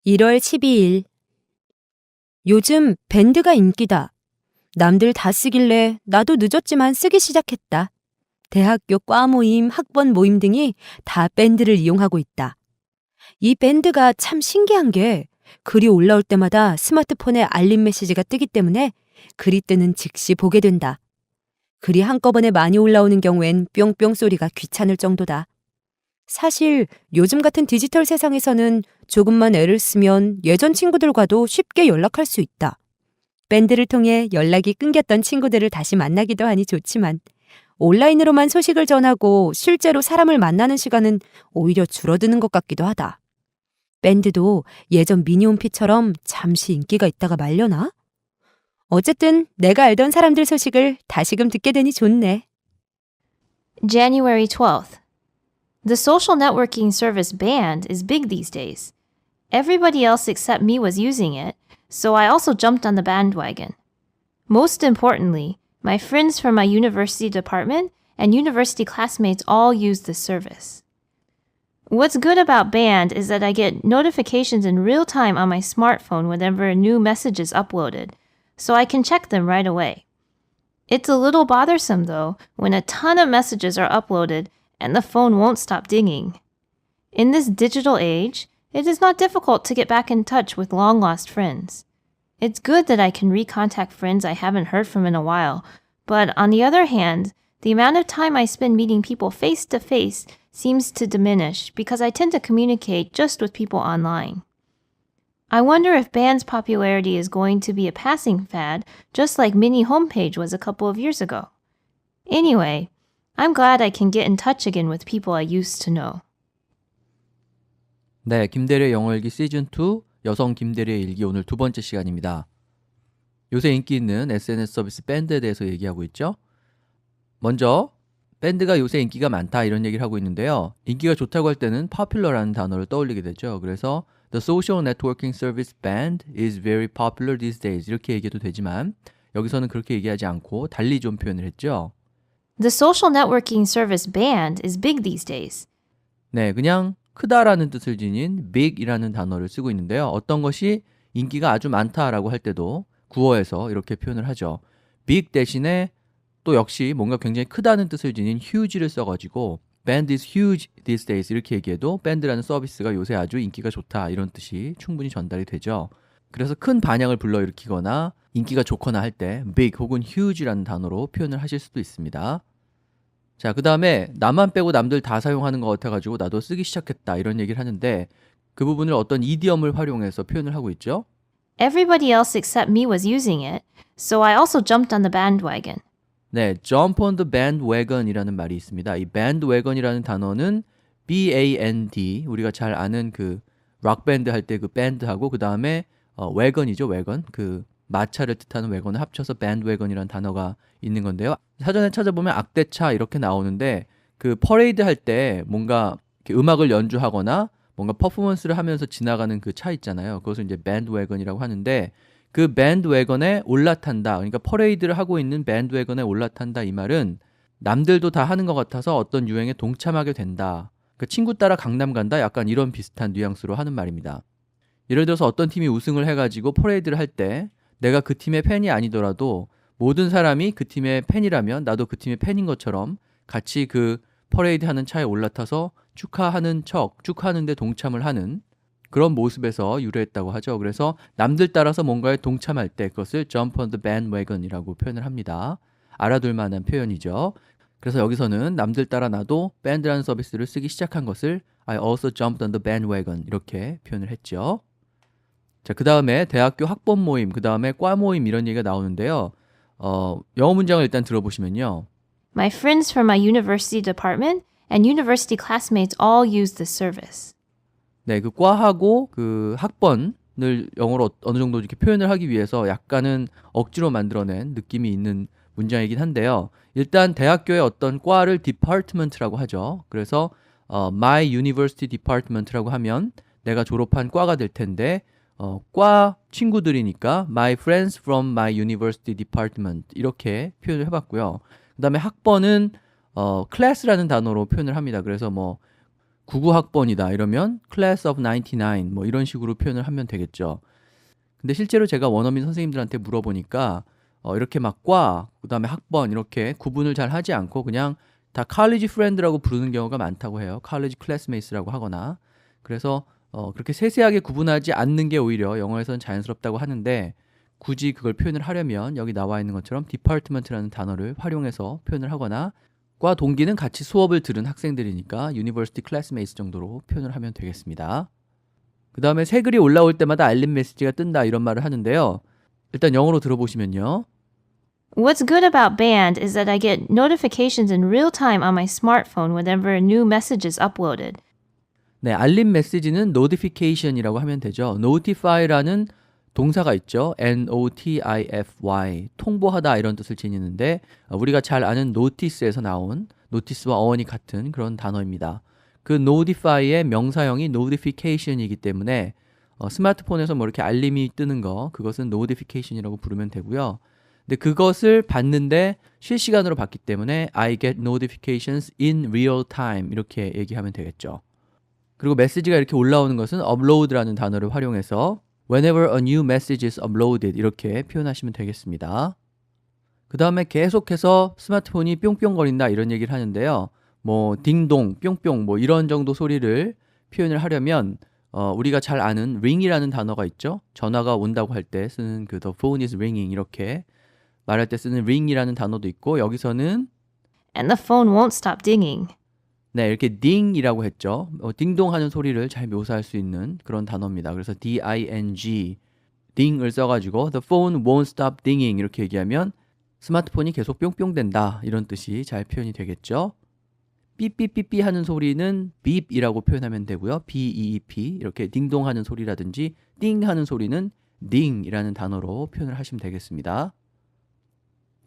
1월 12일. 요즘 밴드가 인기다. 남들 다 쓰길래 나도 늦었지만 쓰기 시작했다. 대학교 과 모임, 학번 모임 등이 다 밴드를 이용하고 있다. 이 밴드가 참 신기한 게 글이 올라올 때마다 스마트폰에 알림 메시지가 뜨기 때문에 글이 뜨는 즉시 보게 된다. 글이 한꺼번에 많이 올라오는 경우엔 뿅뿅 소리가 귀찮을 정도다. 사실 요즘 같은 디지털 세상에서는 조금만 애를 쓰면 예전 친구들과도 쉽게 연락할 수 있다. 밴드를 통해 연락이 끊겼던 친구들을 다시 만나기도 하니 좋지만 온라인으로만 소식을 전하고 실제로 사람을 만나는 시간은 오히려 줄어드는 것 같기도 하다. 밴드도 예전 미니홈피처럼 잠시 인기가 있다가 말려나? 어쨌든 내가 알던 사람들 소식을 다시금 듣게 되니 좋네. January 12th. The social networking service Band is big these days. Everybody else except me was using it, so I also jumped on the bandwagon. Most importantly, my friends from my university department and university classmates all use this service. What's good about Band is that I get notifications in real time on my smartphone whenever a new message is uploaded, so I can check them right away. It's a little bothersome though when a ton of messages are uploaded and the phone won't stop dinging. In this digital age, it is not difficult to get back in touch with long-lost friends. It's good that I can recontact friends I haven't heard from in a while, but on the other hand, the amount of time I spend meeting people face-to-face seems to diminish because I tend to communicate just with people online. I wonder if Band's popularity is going to be a passing fad, just like Mini Homepage was a couple of years ago. Anyway, I'm glad I can get in touch again with people I used to know. 네, 김대리의 영어일기 시즌2 여성 김대리의 일기 오늘 두 번째 시간입니다. 요새 인기 있는 SNS 서비스 밴드에 대해서 얘기하고 있죠. 먼저 밴드가 요새 인기가 많다 이런 얘기를 하고 있는데요. 인기가 좋다고 할 때는 popular라는 단어를 떠올리게 되죠. 그래서 The social networking service band is very popular these days 이렇게 얘기해도 되지만 여기서는 그렇게 얘기하지 않고 달리 좀 표현을 했죠. The social networking service Band is big these days. 네, 그냥 크다라는 뜻을 지닌 big이라는 단어를 쓰고 있는데요. 어떤 것이 인기가 아주 많다라고 할 때도 구어에서 이렇게 표현을 하죠. big 대신에 또 역시 뭔가 굉장히 크다는 뜻을 지닌 huge를 써가지고 band is huge these days 이렇게 얘기해도 밴드라는 서비스가 요새 아주 인기가 좋다 이런 뜻이 충분히 전달이 되죠. 그래서 큰 반향을 불러일으키거나 인기가 좋거나 할 때 big 혹은 huge라는 단어로 표현을 하실 수도 있습니다. 자, 그 다음에 나만 빼고 남들 다 사용하는 것 같아가지고 나도 쓰기 시작했다 이런 얘기를 하는데 그 부분을 어떤 이디엄을 활용해서 표현을 하고 있죠. Everybody else except me was using it, so I also jumped on the bandwagon. 네, jump on the bandwagon이라는 말이 있습니다. 이 bandwagon이라는 단어는 B-A-N-D 우리가 잘 아는 그 락밴드 할 때 그 밴드하고 그 다음에 wagon이죠, wagon. 그 마차를 뜻하는 wagon을 합쳐서 bandwagon이라는 단어가 있는 건데요. 사전에 찾아보면 악대차 이렇게 나오는데 그 퍼레이드 할 때 뭔가 이렇게 음악을 연주하거나 뭔가 퍼포먼스를 하면서 지나가는 그 차 있잖아요. 그것을 이제 bandwagon이라고 하는데 그 bandwagon에 올라탄다. 그러니까 퍼레이드를 하고 있는 bandwagon에 올라탄다 이 말은 남들도 다 하는 것 같아서 어떤 유행에 동참하게 된다. 그 친구 따라 강남 간다. 약간 이런 비슷한 뉘앙스로 하는 말입니다. 예를 들어서 어떤 팀이 우승을 해가지고 퍼레이드를 할 때 내가 그 팀의 팬이 아니더라도 모든 사람이 그 팀의 팬이라면 나도 그 팀의 팬인 것처럼 같이 그 퍼레이드 하는 차에 올라타서 축하하는 척, 축하하는데 동참을 하는 그런 모습에서 유래했다고 하죠. 그래서 남들 따라서 뭔가에 동참할 때 그것을 jump on the bandwagon이라고 표현을 합니다. 알아둘 만한 표현이죠. 그래서 여기서는 남들 따라 나도 밴드라는 서비스를 쓰기 시작한 것을 I also jumped on the bandwagon 이렇게 표현을 했죠. 자, 그 다음에 대학교 학번 모임, 그 다음에 과 모임 이런 얘기가 나오는데요. 영어 문장을 일단 들어보시면요. My friends from my university department and university classmates all use this service. 네, 그 과하고 그 학번을 영어로 어느 정도 이렇게 표현을 하기 위해서 약간은 억지로 만들어낸 느낌이 있는 문장이긴 한데요. 일단 대학교의 어떤 과를 department라고 하죠. 그래서 my university department라고 하면 내가 졸업한 과가 될 텐데 과 친구들이니까 my friends from my university department 이렇게 표현을 해봤고요. 그 다음에 학번은 class라는 단어로 표현을 합니다. 그래서 뭐 99학번이다 이러면 class of 99 뭐 이런 식으로 표현을 하면 되겠죠. 근데 실제로 제가 원어민 선생님들한테 물어보니까 이렇게 막 과, 그다음에 학번 이렇게 구분을 잘 하지 않고 그냥 다 college friend라고 부르는 경우가 많다고 해요. college classmates라고 하거나. 그래서 그렇게 세세하게 구분하지 않는 게 오히려 영어에서는 자연스럽다고 하는데 굳이 그걸 표현을 하려면 여기 나와 있는 것처럼 department라는 단어를 활용해서 표현을 하거나 과 동기는 같이 수업을 들은 학생들이니까 university classmates 정도로 표현을 하면 되겠습니다. 그 다음에 새 글이 올라올 때마다 알림 메시지가 뜬다 이런 말을 하는데요. 일단 영어로 들어보시면요. What's good about Band is that I get notifications in real time on my smartphone whenever a new message is uploaded. 네, 알림 메시지는 notification이라고 하면 되죠. notify라는 동사가 있죠. notify, 통보하다 이런 뜻을 지니는데 우리가 잘 아는 notice에서 나온 notice와 어원이 같은 그런 단어입니다. 그 notify의 명사형이 notification이기 때문에 스마트폰에서 뭐 이렇게 알림이 뜨는 거 그것은 notification이라고 부르면 되고요. 근데 그것을 받는데 실시간으로 받기 때문에 I get notifications in real time 이렇게 얘기하면 되겠죠. 그리고 메시지가 이렇게 올라오는 것은 upload라는 단어를 활용해서 whenever a new message is uploaded 이렇게 표현하시면 되겠습니다. 그 다음에 계속해서 스마트폰이 뿅뿅거린다 이런 얘기를 하는데요. 뭐 딩동, 뿅뿅 뭐 이런 정도 소리를 표현을 하려면 우리가 잘 아는 ring이라는 단어가 있죠. 전화가 온다고 할 때 쓰는 그 the phone is ringing 이렇게 말할 때 쓰는 ring이라는 단어도 있고 여기서는 And the phone won't stop dinging. 네, 이렇게 딩이라고 했죠. 딩동하는 소리를 잘 묘사할 수 있는 그런 단어입니다. 그래서 D-I-N-G, 딩을 써가지고 the phone won't stop dinging 이렇게 얘기하면 스마트폰이 계속 뿅뿅댄다 이런 뜻이 잘 표현이 되겠죠. 삐삐삐삐 하는 소리는 beep이라고 표현하면 되고요. B-E-E-P 이렇게 딩동하는 소리라든지 띵 하는 소리는 ding이라는 단어로 표현을 하시면 되겠습니다.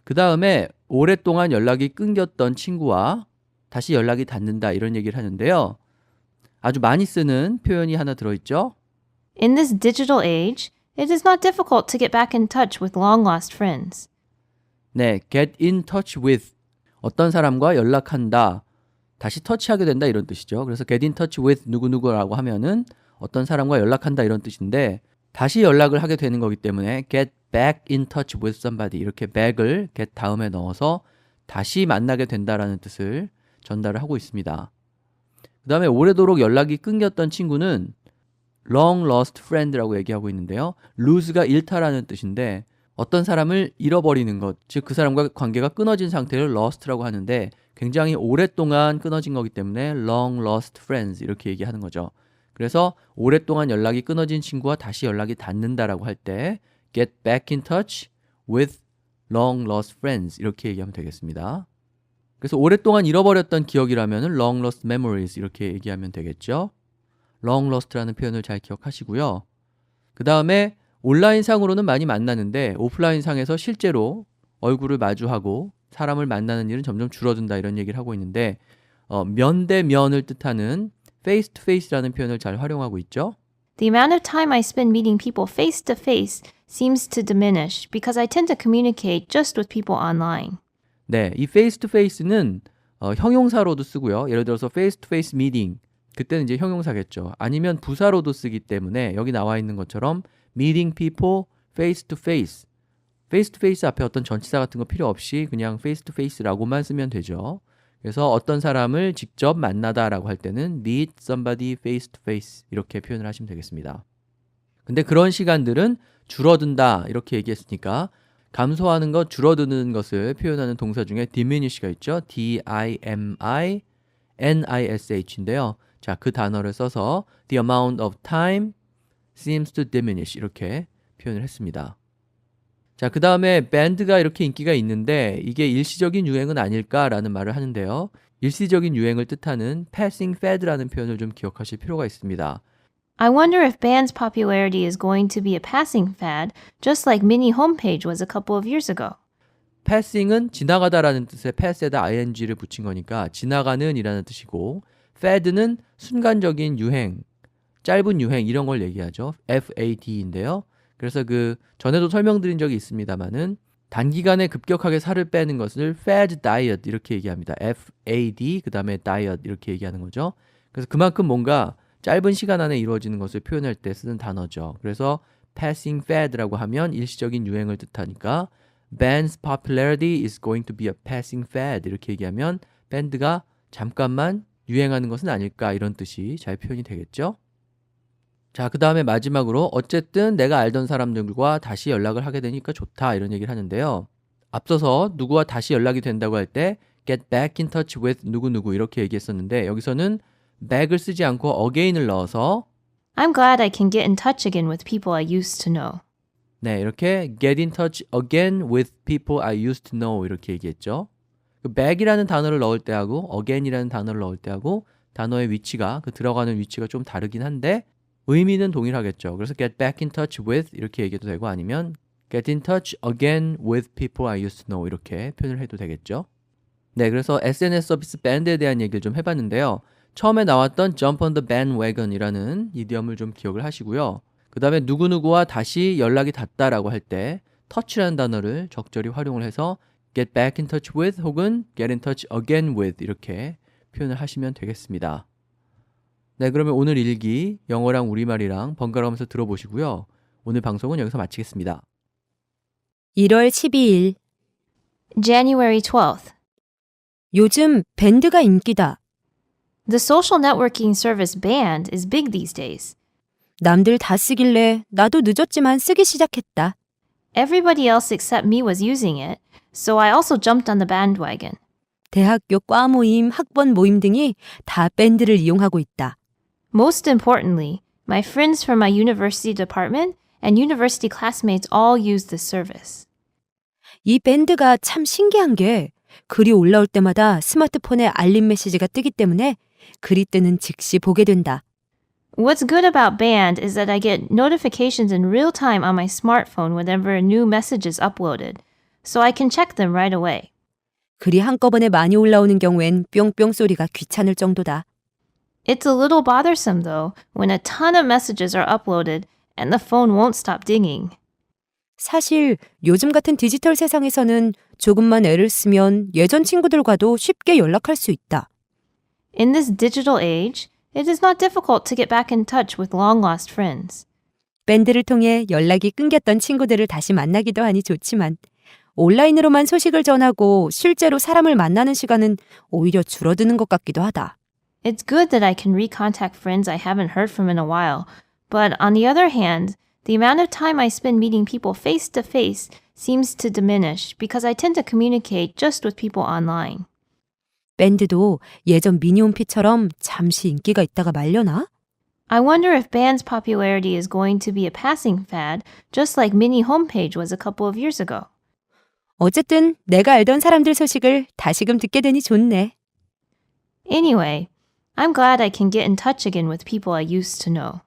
그 다음에 오랫동안 연락이 끊겼던 친구와 다시 연락이 닿는다 이런 얘기를 하는데요. 아주 많이 쓰는 표현이 하나 들어있죠. In this digital age, it is not difficult to get back in touch with long-lost friends. 네, get in touch with 어떤 사람과 연락한다. 다시 터치하게 된다 이런 뜻이죠. 그래서 get in touch with 누구누구라고 하면은 어떤 사람과 연락한다 이런 뜻인데 다시 연락을 하게 되는 거기 때문에 get back in touch with somebody 이렇게 back을 get 다음에 넣어서 다시 만나게 된다라는 뜻을 전달을 하고 있습니다. 그 다음에 오래도록 연락이 끊겼던 친구는 long lost friend라고 얘기하고 있는데요. lose가 잃다라는 뜻인데 어떤 사람을 잃어버리는 것, 즉 그 사람과 관계가 끊어진 상태를 lost라고 하는데 굉장히 오랫동안 끊어진 거기 때문에 long lost friends 이렇게 얘기하는 거죠. 그래서 오랫동안 연락이 끊어진 친구와 다시 연락이 닿는다라고 할 때 get back in touch with long lost friends 이렇게 얘기하면 되겠습니다. 그래서 오랫동안 잃어버렸던 기억이라면 long lost memories 이렇게 얘기하면 되겠죠. long lost라는 표현을 잘 기억하시고요. 그 다음에 온라인 상으로는 많이 만나는데 오프라인 상에서 실제로 얼굴을 마주하고 사람을 만나는 일은 점점 줄어든다 이런 얘기를 하고 있는데 면대면을 뜻하는 face to face라는 표현을 잘 활용하고 있죠. The amount of time I spend meeting people face to face seems to diminish because I tend to communicate just with people online. 네, 이 face to face는 형용사로도 쓰고요. 예를 들어서 face to face meeting 그때는 이제 형용사겠죠. 아니면 부사로도 쓰기 때문에 여기 나와 있는 것처럼 meeting people face to face face to face 앞에 어떤 전치사 같은 거 필요 없이 그냥 face to face라고만 쓰면 되죠. 그래서 어떤 사람을 직접 만나다라고 할 때는 meet somebody face to face 이렇게 표현을 하시면 되겠습니다. 근데 그런 시간들은 줄어든다 이렇게 얘기했으니까 감소하는 것, 줄어드는 것을 표현하는 동사 중에 diminish가 있죠. D-I-M-I-N-I-S-H인데요. 자, 그 단어를 써서 the amount of time seems to diminish 이렇게 표현을 했습니다. 자, 그 다음에 밴드가 이렇게 인기가 있는데 이게 일시적인 유행은 아닐까라는 말을 하는데요. 일시적인 유행을 뜻하는 passing fad라는 표현을 좀 기억하실 필요가 있습니다. I wonder if band's popularity is going to be a passing fad, just like Mini Homepage was a couple of years ago. passing은 지나가다라는 뜻의 pass에다 ing를 붙인 거니까 지나가는 이라는 뜻이고 fad는 순간적인 유행, 짧은 유행 이런 걸 얘기하죠. FAD인데요. 그래서 그 전에도 설명드린 적이 있습니다만은 단기간에 급격하게 살을 빼는 것을 fad diet 이렇게 얘기합니다. FAD 그 다음에 diet 이렇게 얘기하는 거죠. 그래서 그만큼 뭔가 짧은 시간 안에 이루어지는 것을 표현할 때 쓰는 단어죠. 그래서 passing fad라고 하면 일시적인 유행을 뜻하니까 band's popularity is going to be a passing fad 이렇게 얘기하면 밴드가 잠깐만 유행하는 것은 아닐까 이런 뜻이 잘 표현이 되겠죠. 자, 그 다음에 마지막으로 어쨌든 내가 알던 사람들과 다시 연락을 하게 되니까 좋다 이런 얘기를 하는데요. 앞서서 누구와 다시 연락이 된다고 할 때 get back in touch with 누구누구 이렇게 얘기했었는데 여기서는 back을 쓰지 않고 again을 넣어서 I'm glad I can get in touch again with people I used to know. 네, 이렇게 get in touch again with people I used to know 이렇게 얘기했죠. 그 back이라는 단어를 넣을 때하고 again이라는 단어를 넣을 때하고 단어의 위치가 그 들어가는 위치가 좀 다르긴 한데 의미는 동일하겠죠. 그래서 get back in touch with 이렇게 얘기해도 되고 아니면 get in touch again with people I used to know 이렇게 표현을 해도 되겠죠. 네, 그래서 SNS 서비스 밴드에 대한 얘기를 좀 해봤는데요. 처음에 나왔던 jump on the bandwagon이라는 이디엄을 좀 기억을 하시고요. 그 다음에 누구누구와 다시 연락이 닿다라고 할 때 touch라는 단어를 적절히 활용을 해서 get back in touch with 혹은 get in touch again with 이렇게 표현을 하시면 되겠습니다. 네, 그러면 오늘 일기 영어랑 우리말이랑 번갈아가면서 들어보시고요. 오늘 방송은 여기서 마치겠습니다. 1월 12일. January 12th. 요즘 밴드가 인기다. The social networking service Band is big these days. 남들 다 쓰길래 나도 늦었지만 쓰기 시작했다. Everybody else except me was using it, so I also jumped on the bandwagon. 대학교 과 모임, 학번 모임 등이 다 밴드를 이용하고 있다. Most importantly, my friends from my university department and university classmates all use this service. 이 밴드가 참 신기한 게 글이 올라올 때마다 스마트폰에 알림 메시지가 뜨기 때문에 글이 뜨는 즉시 보게 된다. What's good about Band is that I get notifications in real time on my smartphone whenever a new message is uploaded, so I can check them right away. 글이 한꺼번에 많이 올라오는 경우엔 뿅뿅 소리가 귀찮을 정도다. It's a little bothersome though when a ton of messages are uploaded and the phone won't stop dinging. 사실 요즘 같은 디지털 세상에서는 조금만 애를 쓰면 예전 친구들과도 쉽게 연락할 수 있다. In this digital age, it is not difficult to get back in touch with long-lost friends. 밴드를 통해 연락이 끊겼던 친구들을 다시 만나기도 하니 좋지만 온라인으로만 소식을 전하고 실제로 사람을 만나는 시간은 오히려 줄어드는 것 같기도 하다. It's good that I can recontact friends I haven't heard from in a while, but on the other hand, the amount of time I spend meeting people face to face seems to diminish because I tend to communicate just with people online. 밴드도 예전 미니홈피처럼 잠시 인기가 있다가 말려나? I wonder if Band's popularity is going to be a passing fad, just like Mini Homepage was a couple of years ago. 어쨌든 내가 알던 사람들 소식을 다시금 듣게 되니 좋네. Anyway, I'm glad I can get in touch again with people I used to know.